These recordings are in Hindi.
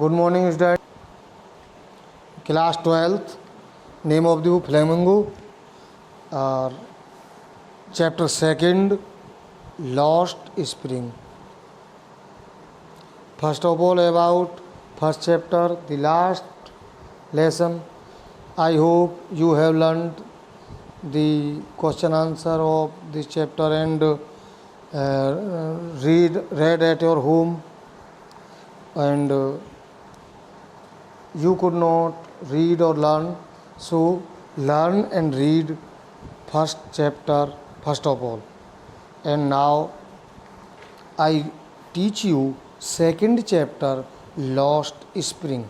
Good morning, student. Class 12th. Name of the book Flamingo. Chapter 2nd. Lost Spring. First of all, about first chapter, the last lesson. I hope you have learned the question answer of this chapter and read at your home, and you could not read or learn, so learn and read first chapter first of all. And now I teach you second chapter, Lost Spring.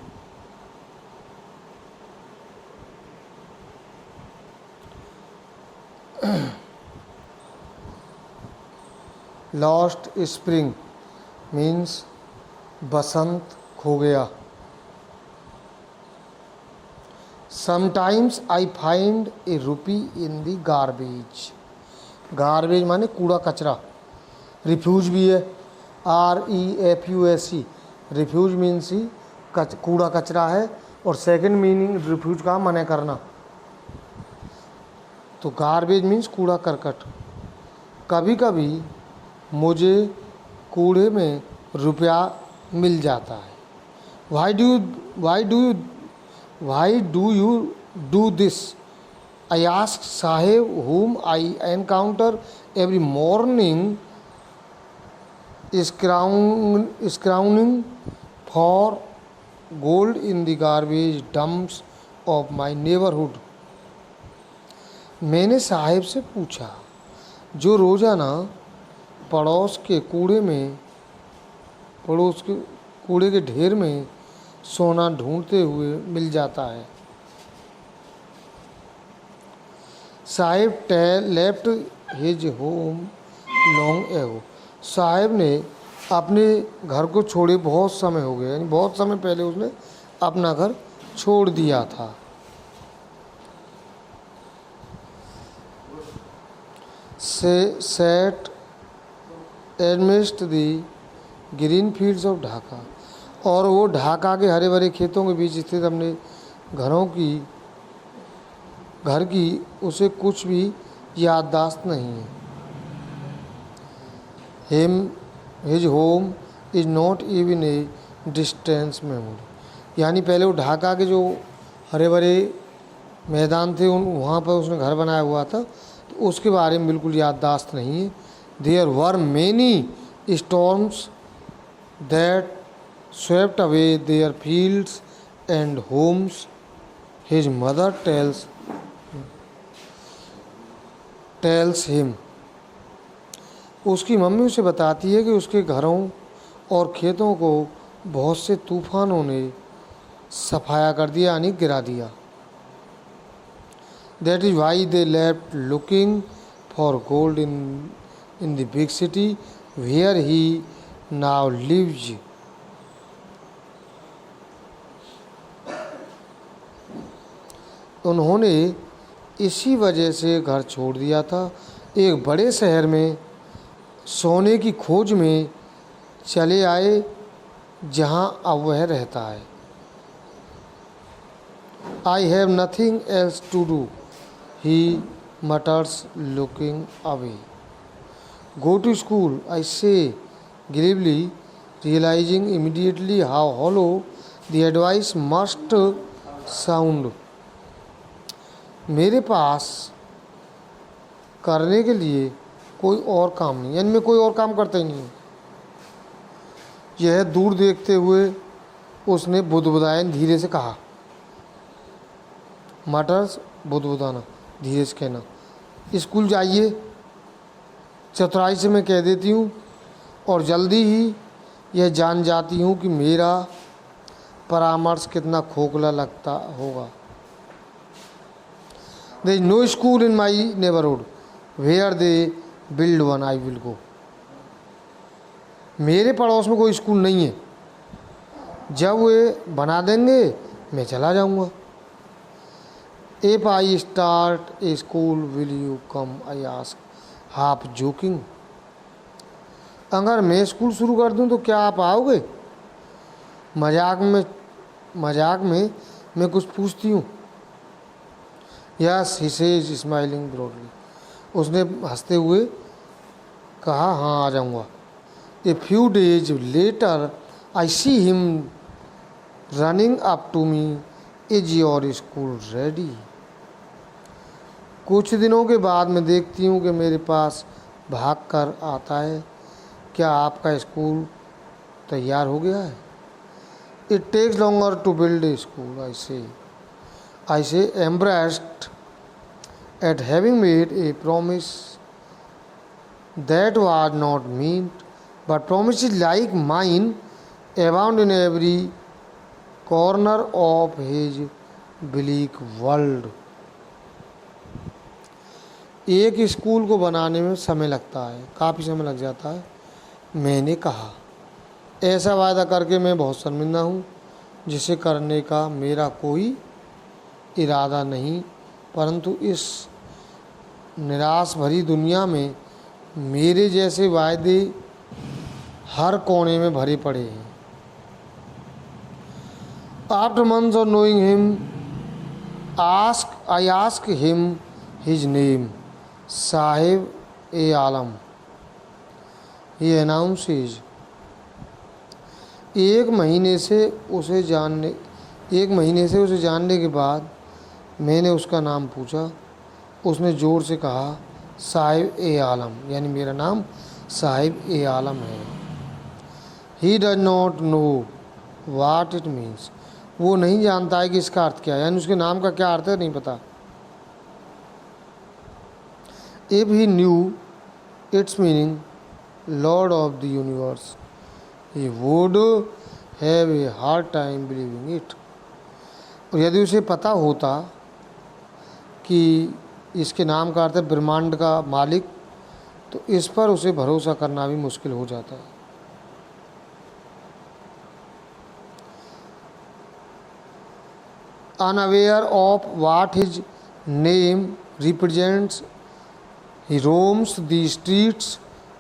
Lost spring means बसंत खो गया. Sometimes I find a rupee in the garbage. Garbage माने कूड़ा कचरा. रिफ्यूज भी है, REFUSE. रिफ्यूज मीन्स ही कूड़ा कचरा है, और सेकंड मीनिंग रिफ्यूज का मना करना. तो गार्बेज मीन्स कूड़ा करकट. कभी कभी मुझे कूड़े में रुपया मिल जाता है. Why do you do this? I ask Sahib, whom I encounter every morning scrounging for gold in the garbage dumps of my neighborhood. मैंने साहिब से पूछा, जो रोज़ाना पड़ोस के कूड़े के ढेर में सोना ढूंढते हुए मिल जाता है. Sahib left his home long ago. Sahib ने अपने घर को छोड़े बहुत समय हो गया, यानी बहुत समय पहले उसने अपना घर छोड़ दिया था. Set amidst the green fields of Dhaka. और वो ढाका के हरे भरे खेतों के बीच स्थित अपने घर की उसे कुछ भी याददाश्त नहीं है. His home is not even a distance memory. यानी पहले वो ढाका के जो हरे भरे मैदान थे वहाँ पर उसने घर बनाया हुआ था, तो उसके बारे में बिल्कुल याददाश्त नहीं है. There were many storms that swept away their fields and homes. His mother tells him. उसकी मम्मी उसे बताती है कि उसके घरों और खेतों को बहुत से तूफानों ने सफाया कर दिया, यानी गिरा दिया. That is why they left looking for gold in the big city where he now lives. उन्होंने इसी वजह से घर छोड़ दिया था, एक बड़े शहर में सोने की खोज में चले आए जहां अब वह रहता है. I have nothing else to do, he mutters looking away. Go to school, I say gravely, realizing immediately how hollow the advice must sound. मेरे पास करने के लिए कोई और काम नहीं, यानी मैं कोई और काम करता ही नहीं. यह दूर देखते हुए उसने बुदबुदायन धीरे से कहा. मटर्स बुदबुदाना, धीरे से कहना. स्कूल जाइए, चतुराई से मैं कह देती हूँ, और जल्दी ही यह जान जाती हूँ कि मेरा परामर्श कितना खोखला लगता होगा. There is no school in my neighborhood. Where they build one, I will go. मेरे पड़ोस में कोई स्कूल नहीं है, जब वे बना देंगे मैं चला जाऊंगा. If I start a school, will you come? I ask, half joking. अगर मैं स्कूल शुरू कर दूं तो क्या आप आओगे? मजाक में मैं कुछ पूछती हूँ। Yes he says smiling broadly, उसने हंसते हुए कहा, हाँ आ जाऊँगा। A few days later I see him running up to me, is your school ready. कुछ दिनों के बाद मैं देखती हूँ कि मेरे पास भाग कर आता है, क्या आपका स्कूल तैयार हो गया है? It takes longer to build a school, I say embarrassed at having made a promise that was not meant, but promises like mine abound in every corner of his bleak world. एक स्कूल को बनाने में समय लगता है, काफ़ी समय लग जाता है, मैंने कहा। ऐसा वायदा करके मैं बहुत शर्मिंदा हूँ, जिसे करने का मेरा कोई इरादा नहीं, परंतु इस निराश भरी दुनिया में मेरे जैसे वायदे हर कोने में भरे पड़े हैं। After months of knowing him, I ask him his name, Sahib A Alam, he announces. एक महीने से उसे जानने के बाद मैंने उसका नाम पूछा। उसने ज़ोर से कहा, साहिब ए आलम, यानी मेरा नाम साहिब ए आलम है। He does not know what it means, वो नहीं जानता है कि इसका अर्थ क्या है, यानी उसके नाम का क्या अर्थ है नहीं पता। If he new it's meaning, Lord of the universe, he would have a hard time believing it. और यदि उसे पता होता कि इसके नाम का अर्थ है ब्रह्मांड का मालिक, तो इस पर उसे भरोसा करना भी मुश्किल हो जाता है। Unaware of what his name represents, he roams the streets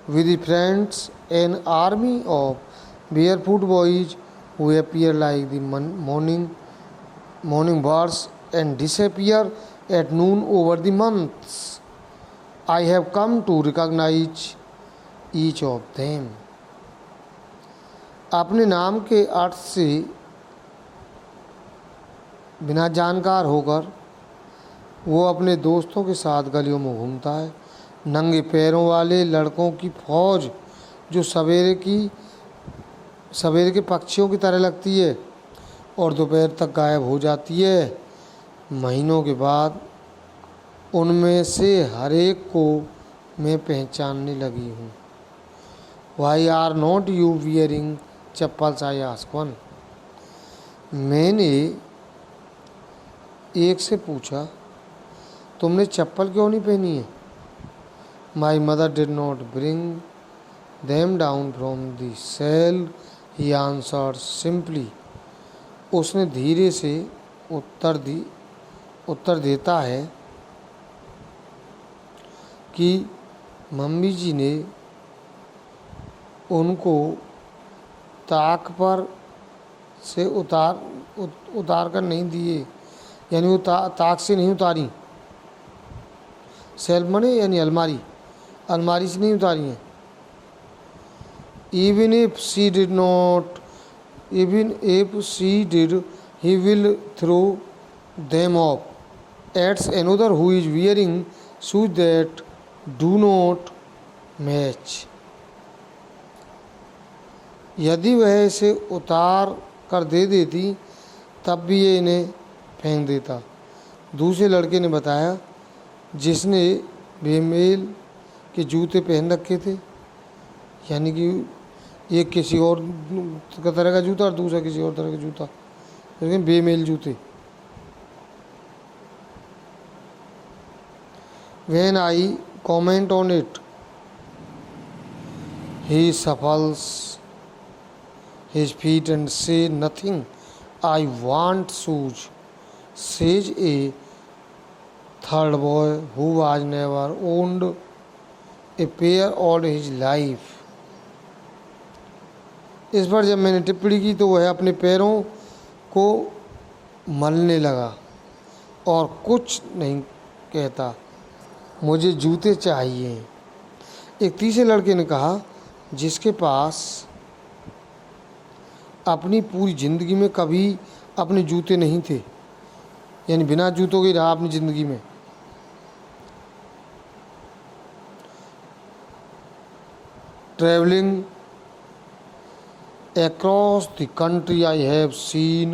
with his friends, an army of barefoot boys who appear like the morning birds and disappear at noon over the months. I have come to recognize each of them. अपने नाम के अर्थ से बिना जानकार होकर वो अपने दोस्तों के साथ गलियों में घूमता है। नंगे पैरों वाले लड़कों की फौज जो सवेरे के पक्षियों की तरह लगती है और दोपहर तक गायब हो जाती है। महीनों के बाद उनमें से हर एक को मैं पहचानने लगी हूँ। Why are not you wearing chappals, I ask one. मैंने एक से पूछा, तुमने चप्पल क्यों नहीं पहनी है? My mother did not bring them down from the cell, he answered simply. उसने धीरे से उत्तर देता है कि मम्मी जी ने उनको ताक पर से उतार कर नहीं दिए, यानी वो ताक से नहीं उतारी। सेल्फ मने यानी अलमारी से नहीं उतारी हैं। Even if she did, he will throw them off. Adds another who is wearing shoes that do not match. यदि वह इसे उतार कर दे देती तब भी ये इन्हें फेंक देता। दूसरे लड़के ने बताया, जिसने बेमेल के जूते पहन रखे थे, यानी कि एक किसी और तरह का जूता और दूसरा किसी और तरह का जूता, लेकिन बेमेल जूते। When I comment on it, he shuffles his feet and say nothing. I want shoes, says a third boy who was never owned a pair all his life. इस पर जब मैंने टिप्पणी की तो वह अपने पैरों को मलने लगा और कुछ नहीं कहता। मुझे जूते चाहिए। एक तीसरे लड़के ने कहा, जिसके पास अपनी पूरी ज़िंदगी में कभी अपने जूते नहीं थे, यानी बिना जूतों के रहा अपनी ज़िंदगी में। Travelling across the country I have seen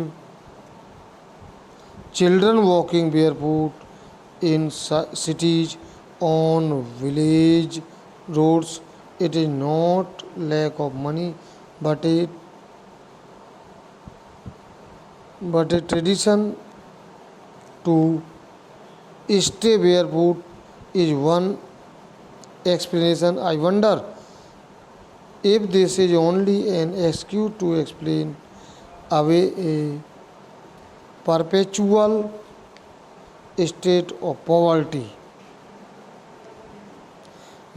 children walking barefoot in cities on village roads. It is not lack of money but a tradition to stay barefoot is one explanation. I wonder if this is only an excuse to explain away a perpetual state of poverty.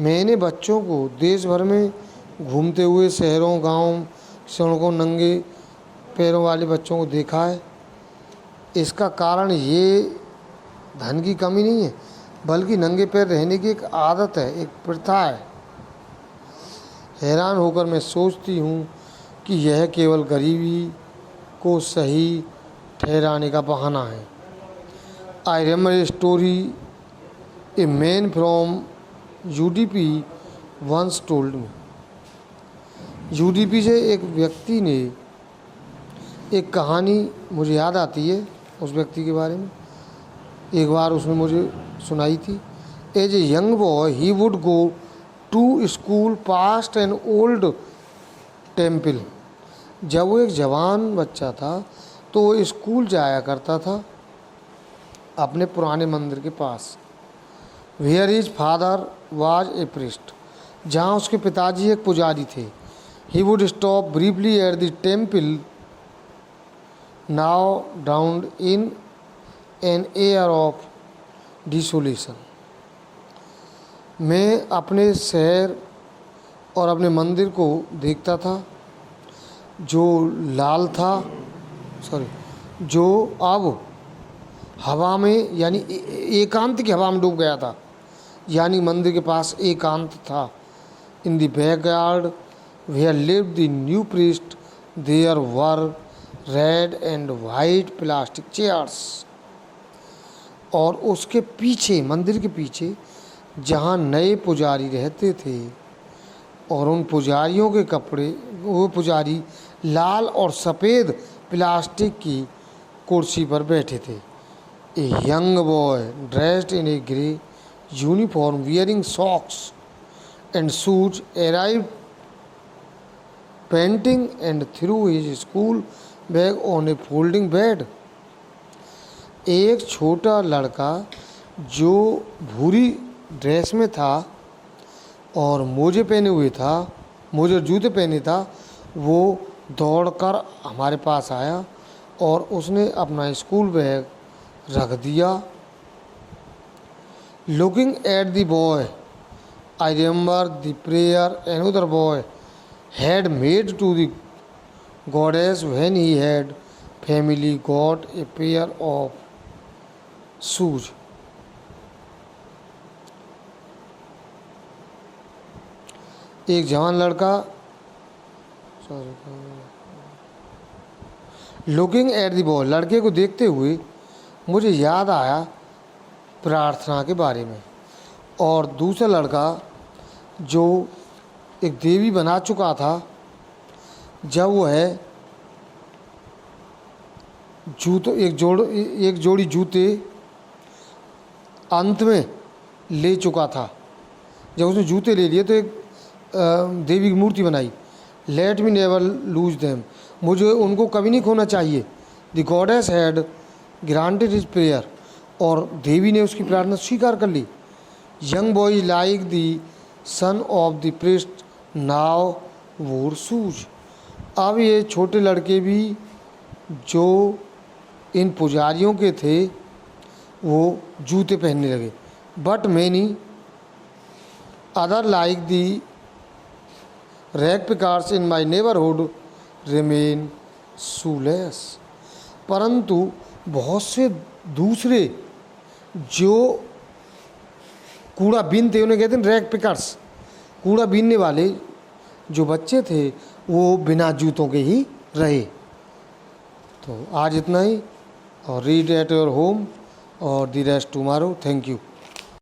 मैंने बच्चों को देश भर में घूमते हुए शहरों, गांव, सड़कों, नंगे पैरों वाले बच्चों को देखा है। इसका कारण ये धन की कमी नहीं है, बल्कि नंगे पैर रहने की एक आदत है, एक प्रथा है। हैरान होकर मैं सोचती हूँ कि यह केवल गरीबी को सही ठहराने का बहाना है। I remember a story a man from Udupi once told me. Udupi से एक व्यक्ति ने एक कहानी मुझे याद आती है उस व्यक्ति के बारे में। एक बार उसने मुझे सुनाई थी। As a young boy he would go to school past an old temple. जब वो एक जवान बच्चा था तो वो स्कूल जाया करता था अपने पुराने मंदिर के पास। Where his father was a priest, जहाँ उसके पिताजी एक पुजारी थे। He would stop briefly at the temple now drowned in an air of desolation. मैं अपने शहर और अपने मंदिर को देखता था जो लाल था, जो अब हवा में यानी एकांत की हवा में डूब गया था, यानी मंदिर के पास एकांत था। In the backyard where lived the new priest there were red and white plastic chairs. और उसके पीछे, मंदिर के पीछे जहाँ नए पुजारी रहते थे और उन पुजारियों के कपड़े, वो पुजारी लाल और सफ़ेद प्लास्टिक की कुर्सी पर बैठे थे। ए young boy dressed in A grey uniform wearing socks and shoes arrived painting and through his school bag on A folding bed. एक छोटा लड़का जो भूरी ड्रेस में था और मोजे पहने हुए था, मोजे और जूते पहने था, वो दौड़कर हमारे पास आया और उसने अपना स्कूल बैग रख दिया। Looking at the boy I remember the prayer another boy had made to the goddess when he had family got a pair of shoes. एक जवान लड़का लुकिंग एट द बॉय, लड़के को देखते हुए मुझे याद आया प्रार्थना के बारे में। और दूसरा लड़का जो एक देवी बना चुका था, जब वह एक जोड़ी जूते अंत में ले चुका था। जब उसने जूते ले लिए तो एक देवी की मूर्ति बनाई। Let me never lose them, मुझे उनको कभी नहीं खोना चाहिए। The goddess had granted his prayer, और देवी ने उसकी प्रार्थना स्वीकार कर ली। Young boy like the son of the priest now wore shoes. अब ये छोटे लड़के भी जो इन पुजारियों के थे वो जूते पहनने लगे। But many other like the rag पिकार्स in my neighbourhood remain shoelace. परंतु बहुत से दूसरे जो कूड़ा बीनते, उन्हें कहते हैं रैग पिकर्स, कूड़ा बीनने वाले जो बच्चे थे वो बिना जूतों के ही रहे। तो आज इतना ही, और रीड एट योर होम और the rest tomorrow. Thank you.